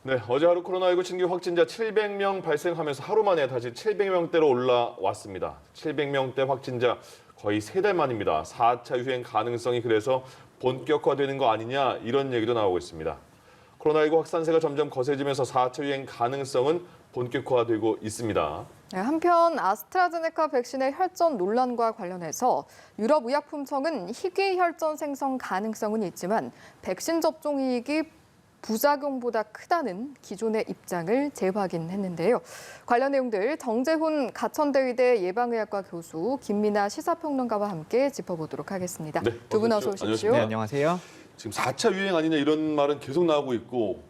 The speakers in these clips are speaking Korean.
네, 어제 하루 코로나19 신규 확진자 700명 발생하면서 하루 만에 다시 700명대로 올라왔습니다. 700명대 확진자 거의 3달 만입니다. 4차 유행 가능성이 그래서 본격화되는 거 아니냐 이런 얘기도 나오고 있습니다. 코로나19 확산세가 점점 거세지면서 4차 유행 가능성은 본격화되고 있습니다. 네, 한편 아스트라제네카 백신의 혈전 논란과 관련해서 유럽의약품청은 희귀 혈전 생성 가능성은 있지만 백신 접종 이익이 부작용보다 크다는 기존의 입장을 재확인했는데요. 관련 내용들 정재훈 가천대의대 예방의학과 교수, 김민아 시사평론가와 함께 짚어보도록 하겠습니다. 네, 두 분 어서 오십시오. 네, 안녕하세요. 지금 4차 유행 아니냐 이런 말은 계속 나오고 있고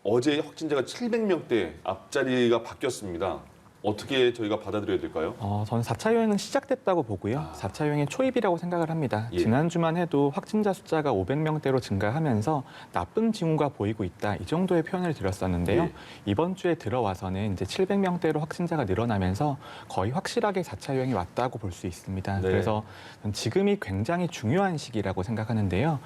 어제 확진자가 700명대 앞자리가 바뀌었습니다. 어떻게 저희가 받아들여야 될까요? 저는 4차 유행은 시작됐다고 보고요. 4차 유행의 초입이라고 생각을 합니다. 예. 지난주만 해도 확진자 숫자가 500명대로 증가하면서 나쁜 징후가 보이고 있다. 이 정도의 표현을 드렸었는데요. 예. 이번 주에 들어와서는 이제 700명대로 확진자가 늘어나면서 거의 확실하게 4차 유행이 왔다고 볼 수 있습니다. 네. 그래서 지금이 굉장히 중요한 시기라고 생각하는데요.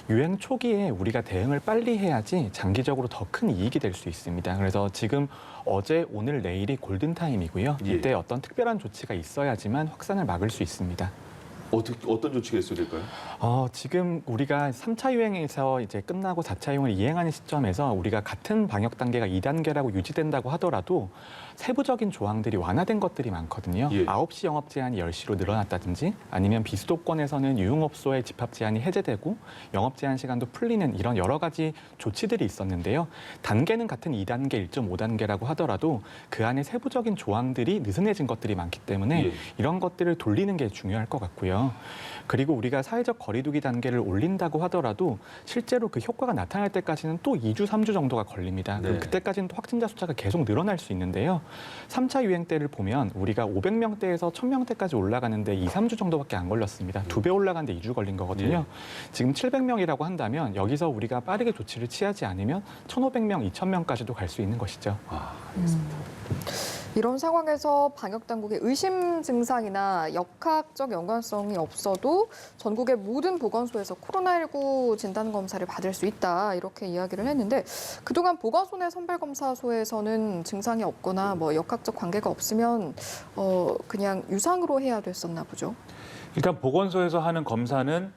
유행 초기에 우리가 대응을 빨리 해야지 장기적으로 더 큰 이익이 될 수 있습니다. 그래서 지금 어제, 오늘, 내일이 골든타임이고요. 예. 이때 어떤 특별한 조치가 있어야지만 확산을 막을 수 있습니다. 어떤 조치가 있어야 될까요? 지금 우리가 3차 유행에서 이제 끝나고 4차 유행을 이행하는 시점에서 우리가 같은 방역 단계가 2단계라고 유지된다고 하더라도 세부적인 조항들이 완화된 것들이 많거든요. 예. 9시 영업 제한이 10시로 늘어났다든지 아니면 비수도권에서는 유흥업소의 집합 제한이 해제되고 영업 제한 시간도 풀리는 이런 여러 가지 조치들이 있었는데요. 단계는 같은 2단계, 1.5단계라고 하더라도 그 안에 세부적인 조항들이 느슨해진 것들이 많기 때문에 예. 이런 것들을 돌리는 게 중요할 것 같고요. 그리고 우리가 사회적 거리두기 단계를 올린다고 하더라도 실제로 그 효과가 나타날 때까지는 또 2주, 3주 정도가 걸립니다. 네. 그때까지는 또 확진자 숫자가 계속 늘어날 수 있는데요. 3차 유행 때를 보면 우리가 500명대에서 1000명대까지 올라가는데 2, 3주 정도밖에 안 걸렸습니다. 2배 올라가는데 2주 걸린 거거든요. 지금 700명이라고 한다면 여기서 우리가 빠르게 조치를 취하지 않으면 1500명, 2000명까지도 갈 수 있는 것이죠. 알겠습니다. 이런 상황에서 방역 당국의 의심 증상이나 역학적 연관성이 없어도 전국의 모든 보건소에서 코로나19 진단 검사를 받을 수 있다 이렇게 이야기를 했는데 그동안 보건소 내 선별검사소에서는 증상이 없거나 뭐 역학적 관계가 없으면 그냥 유상으로 해야 됐었나 보죠. 일단 보건소에서 하는 검사는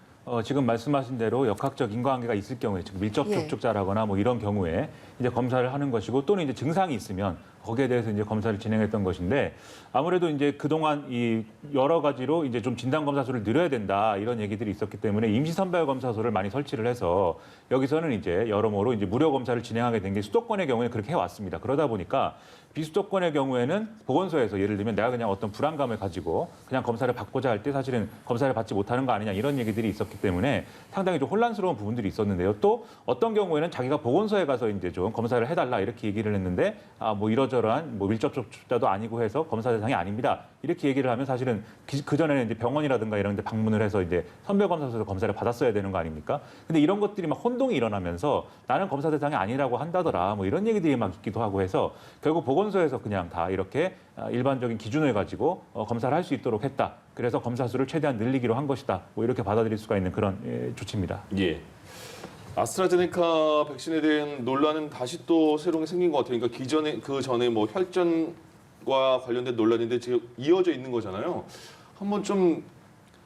지금 말씀하신 대로 역학적 인과관계가 있을 경우에 즉 밀접 접촉자라거나 뭐 이런 경우에 이제 검사를 하는 것이고 또는 이제 증상이 있으면 거기에 대해서 이제 검사를 진행했던 것인데 아무래도 이제 그동안 이 여러 가지로 이제 좀 진단 검사소를 늘려야 된다 이런 얘기들이 있었기 때문에 임시 선별 검사소를 많이 설치를 해서 여기서는 이제 여러모로 이제 무료 검사를 진행하게 된 게 수도권의 경우에 그렇게 해왔습니다. 그러다 보니까 비수도권의 경우에는 보건소에서 예를 들면 내가 그냥 어떤 불안감을 가지고 그냥 검사를 받고자 할 때 사실은 검사를 받지 못하는 거 아니냐 이런 얘기들이 있었기 때문에 상당히 좀 혼란스러운 부분들이 있었는데요. 또 어떤 경우에는 자기가 보건소에 가서 이제 좀 검사를 해달라 이렇게 얘기를 했는데 뭐 이러저러한 뭐 밀접 접촉자도 아니고 해서 검사 대상이 아닙니다. 이렇게 얘기를 하면 사실은 그 전에는 이제 병원이라든가 이런 데 방문을 해서 이제 선별검사소에서 검사를 받았어야 되는 거 아닙니까? 근데 이런 것들이 막 혼동이 일어나면서 나는 검사 대상이 아니라고 한다더라 뭐 이런 얘기들이 막 있기도 하고 해서 결국 보건소에서 그냥 다 이렇게 일반적인 기준을 가지고 검사를 할 수 있도록 했다. 그래서 검사 수를 최대한 늘리기로 한 것이다. 뭐 이렇게 받아들일 수가 있는 그런 조치입니다. 예. 아스트라제네카 백신에 대한 논란은 다시 또 새로운 게 생긴 것 같아요. 그러니까 그 전에 뭐 혈전과 관련된 논란인데 지금 이어져 있는 거잖아요. 한번 좀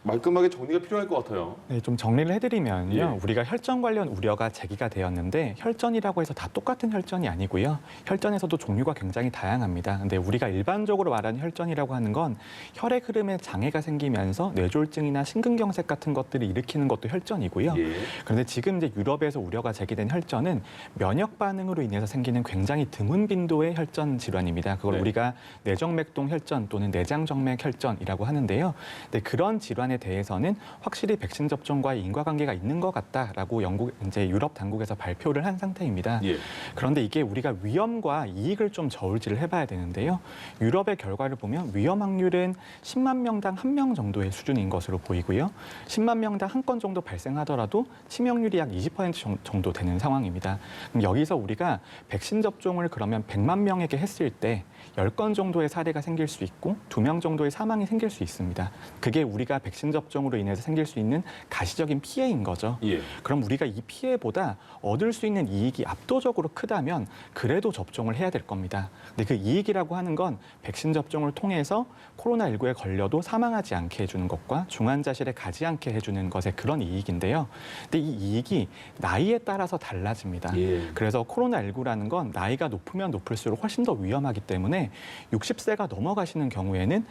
말끔하게 정리가 필요할 것 같아요. 네, 좀 정리를 해드리면요. 예. 우리가 혈전 관련 우려가 제기가 되었는데 혈전이라고 해서 다 똑같은 혈전이 아니고요. 혈전에서도 종류가 굉장히 다양합니다. 근데 우리가 일반적으로 말하는 혈전이라고 하는 건 혈액 흐름에 장애가 생기면서 뇌졸중이나 심근경색 같은 것들을 일으키는 것도 혈전이고요. 예. 그런데 지금 이제 유럽에서 우려가 제기된 혈전은 면역 반응으로 인해서 생기는 굉장히 드문 빈도의 혈전 질환입니다. 그걸 네. 우리가 내정맥동 혈전 또는 내장정맥 혈전이라고 하는데요. 근데 그런 질환에 대해서는 확실히 백신 접종과 인과관계가 있는 것 같다라고 이제 유럽 당국에서 발표를 한 상태입니다. 예. 그런데 이게 우리가 위험과 이익을 좀 저울질을 해봐야 되는데요. 유럽의 결과를 보면 위험 확률은 10만 명당 1명 정도의 수준인 것으로 보이고요. 10만 명당 한 건 정도 발생하더라도 치명률이 약 20% 정도 되는 상황입니다. 그럼 여기서 우리가 백신 접종을 그러면 100만 명에게 했을 때 10건 정도의 사례가 생길 수 있고 2명 정도의 사망이 생길 수 있습니다. 그게 우리가 백신 접종으로 인해서 생길 수 있는 가시적인 피해인 거죠. 예. 그럼 우리가 이 피해보다 얻을 수 있는 이익이 압도적으로 크다면 그래도 접종을 해야 될 겁니다. 근데 그 이익이라고 하는 건 백신 접종을 통해서 코로나19에 걸려도 사망하지 않게 해주는 것과 중환자실에 가지 않게 해주는 것의 그런 이익인데요. 근데 이 이익이 나이에 따라서 달라집니다. 예. 그래서 코로나19라는 건 나이가 높으면 높을수록 훨씬 더 위험하기 때문에 60세가 넘어가시는 경우에는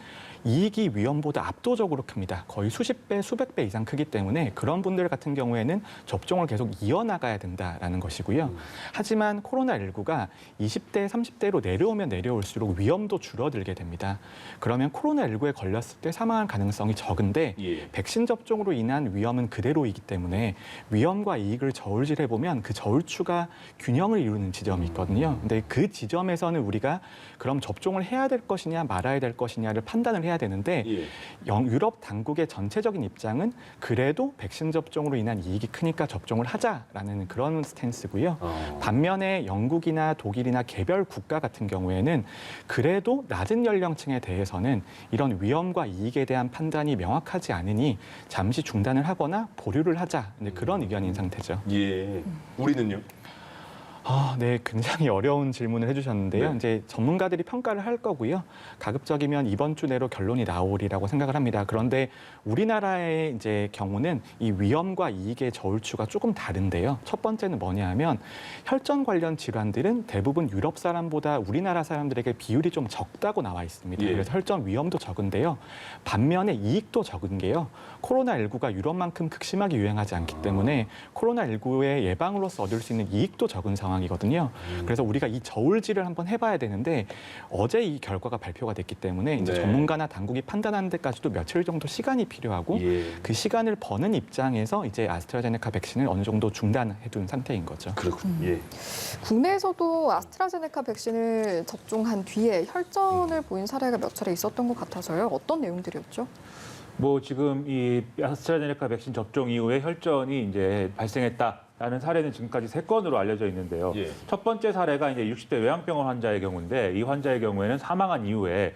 이익이 위험보다 압도적으로 큽니다. 거의 수십 배, 수백 배 이상 크기 때문에 그런 분들 같은 경우에는 접종을 계속 이어나가야 된다라는 것이고요. 하지만 코로나19가 20대, 30대로 내려오면 내려올수록 위험도 줄어들게 됩니다. 그러면 코로나19에 걸렸을 때 사망할 가능성이 적은데 예. 백신 접종으로 인한 위험은 그대로이기 때문에 위험과 이익을 저울질해 보면 그 저울추가 균형을 이루는 지점이 있거든요. 근데 그 지점에서는 우리가 그럼 접종을 해야 될 것이냐 말아야 될 것이냐를 판단을 해야 되는데 예. 유럽 당국의 전체적인 입장은 그래도 백신 접종으로 인한 이익이 크니까 접종을 하자라는 그런 스탠스고요. 반면에 영국이나 독일이나 개별 국가 같은 경우에는 그래도 낮은 연령층에 대해서는 이런 위험과 이익에 대한 판단이 명확하지 않으니 잠시 중단을 하거나 보류를 하자 그런 의견인 상태죠. 예. 우리는요? 네, 굉장히 어려운 질문을 해주셨는데요. 네. 이제 전문가들이 평가를 할 거고요. 가급적이면 이번 주 내로 결론이 나오리라고 생각을 합니다. 그런데 우리나라의 이제 경우는 이 위험과 이익의 저울추가 조금 다른데요. 첫 번째는 뭐냐하면 혈전 관련 질환들은 대부분 유럽 사람보다 우리나라 사람들에게 비율이 좀 적다고 나와 있습니다. 예. 그래서 혈전 위험도 적은데요. 반면에 이익도 적은 게요. 코로나19가 유럽만큼 극심하게 유행하지 않기 때문에 코로나19의 예방으로서 얻을 수 있는 이익도 적은 상황이거든요. 그래서 우리가 이 저울질을 한번 해봐야 되는데 어제 이 결과가 발표가 됐기 때문에 이제 네. 전문가나 당국이 판단하는 데까지도 며칠 정도 시간이 필요하고 예. 그 시간을 버는 입장에서 이제 아스트라제네카 백신을 어느 정도 중단해둔 상태인 거죠. 그렇군요. 예. 국내에서도 아스트라제네카 백신을 접종한 뒤에 혈전을 보인 사례가 몇 차례 있었던 것 같아서요. 어떤 내용들이었죠? 뭐 지금 이 아스트라제네카 백신 접종 이후에 혈전이 이제 발생했다라는 사례는 지금까지 3건으로 알려져 있는데요. 예. 첫 번째 사례가 이제 60대 요양병원 환자의 경우인데 이 환자의 경우에는 사망한 이후에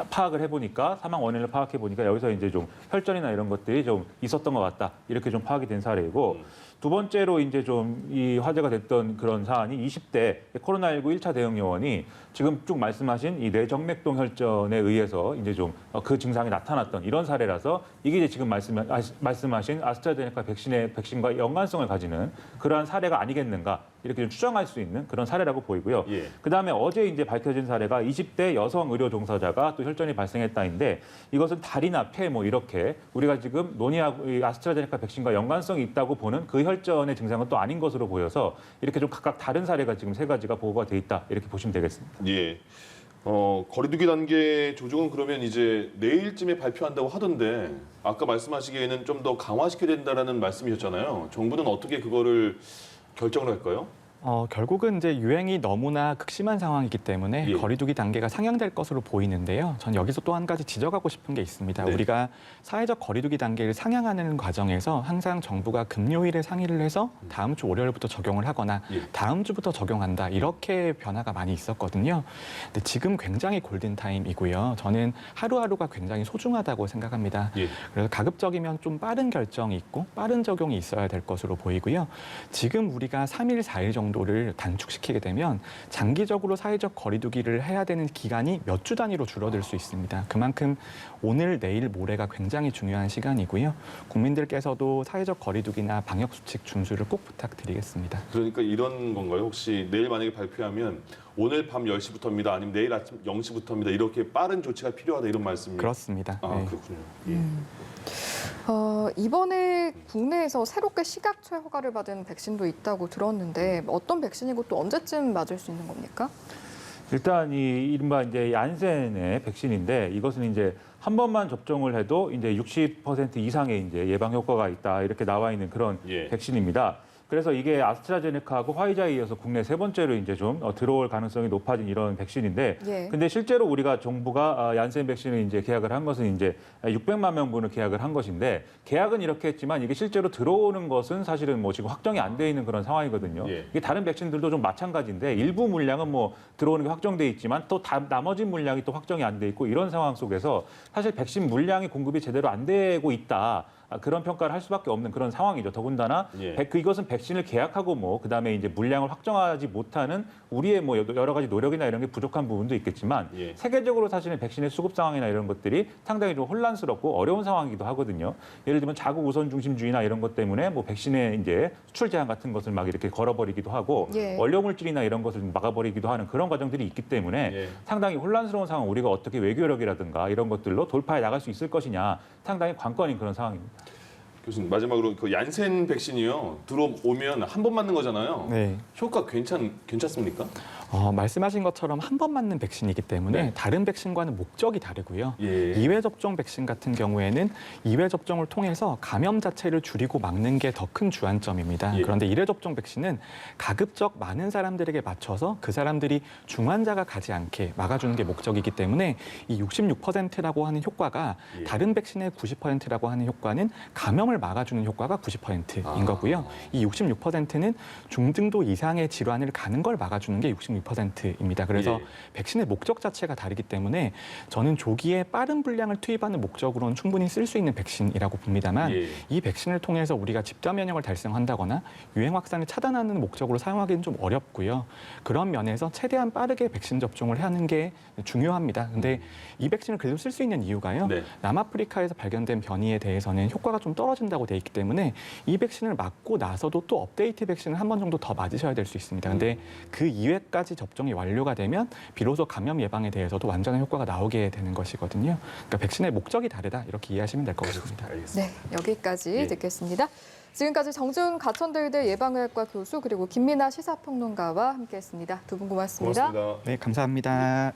파악을 해보니까 사망 원인을 파악해 보니까 여기서 이제 좀 혈전이나 이런 것들이 좀 있었던 것 같다 이렇게 좀 파악이 된 사례이고 두 번째로 이제 좀 이 화제가 됐던 그런 사안이 20대 코로나19 1차 대응 요원이 지금 쭉 말씀하신 이 뇌정맥동 혈전에 의해서 이제 좀 그 증상이 나타났던 이런 사례라서 이게 이제 지금 말씀하신 아스트라제네카 백신과 연관성을 가지는 그러한 사례가 아니겠는가 이렇게 좀 추정할 수 있는 그런 사례라고 보이고요. 예. 그다음에 어제 이제 밝혀진 사례가 20대 여성 의료 종사자가 또 혈전이 발생했다인데 이것은 다리나 폐 뭐 이렇게 우리가 지금 논의하고 이 아스트라제네카 백신과 연관성이 있다고 보는 그 혈전의 증상은 또 아닌 것으로 보여서 이렇게 좀 각각 다른 사례가 지금 3가지가 보고가 돼 있다 이렇게 보시면 되겠습니다. 예. 거리두기 단계 조정은 그러면 이제 내일쯤에 발표한다고 하던데 아까 말씀하시기에는 좀 더 강화시켜야 된다라는 말씀이셨잖아요. 정부는 어떻게 그거를 결정을 할까요? 결국은 이제 유행이 너무나 극심한 상황이기 때문에 예. 거리두기 단계가 상향될 것으로 보이는데요. 전 여기서 또 한 가지 지적하고 싶은 게 있습니다. 네. 우리가 사회적 거리두기 단계를 상향하는 과정에서 항상 정부가 금요일에 상의를 해서 다음 주 월요일부터 적용을 하거나 예. 다음 주부터 적용한다 이렇게 변화가 많이 있었거든요. 근데 지금 굉장히 골든타임이고요. 저는 하루하루가 굉장히 소중하다고 생각합니다. 예. 그래서 가급적이면 좀 빠른 결정이 있고 빠른 적용이 있어야 될 것으로 보이고요. 지금 우리가 3일, 4일 정도를 단축시키게 되면 장기적으로 사회적 거리두기를 해야 되는 기간이 몇 주 단위로 줄어들 수 있습니다. 그만큼 오늘, 내일, 모레가 굉장히 중요한 시간이고요. 국민들께서도 사회적 거리두기나 방역수칙 준수를 꼭 부탁드리겠습니다. 그러니까 이런 건가요? 혹시 내일 만약에 발표하면 오늘 밤 10시부터입니다. 아니면 내일 아침 0시부터입니다. 이렇게 빠른 조치가 필요하다 이런 말씀입니까? 그렇습니다. 아, 네. 그렇군요. 예. 이번에 국내에서 새롭게 식약처 허가를 받은 백신도 있다고 들었는데 어떤 백신이고 또 언제쯤 맞을 수 있는 겁니까? 일단 이 이른바 이제 얀센의 백신인데 이것은 이제 한 번만 접종을 해도 이제 60% 이상의 이제 예방 효과가 있다 이렇게 나와 있는 그런 예. 백신입니다. 그래서 이게 아스트라제네카하고 화이자에 이어서 국내 세 번째로 이제 좀 들어올 가능성이 높아진 이런 백신인데, 예. 근데 실제로 우리가 정부가 얀센 백신을 이제 계약을 한 것은 이제 600만 명분을 계약을 한 것인데, 계약은 이렇게 했지만 이게 실제로 들어오는 것은 사실은 뭐 지금 확정이 안 돼 있는 그런 상황이거든요. 예. 이게 다른 백신들도 좀 마찬가지인데 일부 물량은 뭐 들어오는 게 확정돼 있지만 또 나머지 물량이 또 확정이 안 돼 있고 이런 상황 속에서 사실 백신 물량이 공급이 제대로 안 되고 있다. 그런 평가를 할 수밖에 없는 그런 상황이죠. 더군다나 예. 이것은 백신을 계약하고 뭐 그다음에 이제 물량을 확정하지 못하는 우리의 뭐 여러 가지 노력이나 이런 게 부족한 부분도 있겠지만 예. 세계적으로 사실은 백신의 수급 상황이나 이런 것들이 상당히 좀 혼란스럽고 어려운 상황이기도 하거든요. 예를 들면 자국 우선 중심주의나 이런 것 때문에 뭐 백신의 이제 수출 제한 같은 것을 막 이렇게 걸어버리기도 하고 예. 원료 물질이나 이런 것을 막아버리기도 하는 그런 과정들이 있기 때문에 예. 상당히 혼란스러운 상황, 우리가 어떻게 외교력이라든가 이런 것들로 돌파해 나갈 수 있을 것이냐 상당히 관건인 그런 상황입니다. 교수님 마지막으로 그 얀센 백신이요 들어오면 한 번 맞는 거잖아요. 네. 효과 괜찮습니까? 말씀하신 것처럼 한 번 맞는 백신이기 때문에 네. 다른 백신과는 목적이 다르고요. 예. 2회 접종 백신 같은 경우에는 2회 접종을 통해서 감염 자체를 줄이고 막는 게 더 큰 주안점입니다. 예. 그런데 1회 접종 백신은 가급적 많은 사람들에게 맞춰서 그 사람들이 중환자가 가지 않게 막아주는 게 목적이기 때문에 이 66%라고 하는 효과가 예. 다른 백신의 90%라고 하는 효과는 감염을 막아주는 효과가 90%인 아. 거고요. 이 66%는 중등도 이상의 질환을 가는 걸 막아주는 게 66%입니다. 그래서 예. 백신의 목적 자체가 다르기 때문에 저는 조기에 빠른 분량을 투입하는 목적으로는 충분히 쓸 수 있는 백신이라고 봅니다만 예. 이 백신을 통해서 우리가 집단 면역을 달성한다거나 유행 확산을 차단하는 목적으로 사용하기는 좀 어렵고요. 그런 면에서 최대한 빠르게 백신 접종을 하는 게 중요합니다. 근데 이 백신을 그래도 쓸 수 있는 이유가요. 네. 남아프리카에서 발견된 변이에 대해서는 효과가 좀 떨어진다고 돼 있기 때문에 이 백신을 맞고 나서도 또 업데이트 백신을 한 번 정도 더 맞으셔야 될 수 있습니다. 근데 그 이외까지 접종이 완료가 되면 비로소 감염 예방에 대해서도 완전한 효과가 나오게 되는 것이거든요. 그러니까 백신의 목적이 다르다 이렇게 이해하시면 될 것 같습니다. 알겠습니다. 네, 여기까지 예. 듣겠습니다. 지금까지 정준 가천대의대 예방의학과 교수 그리고 김민아 시사평론가와 함께했습니다. 두 분 고맙습니다. 고맙습니다. 네, 감사합니다.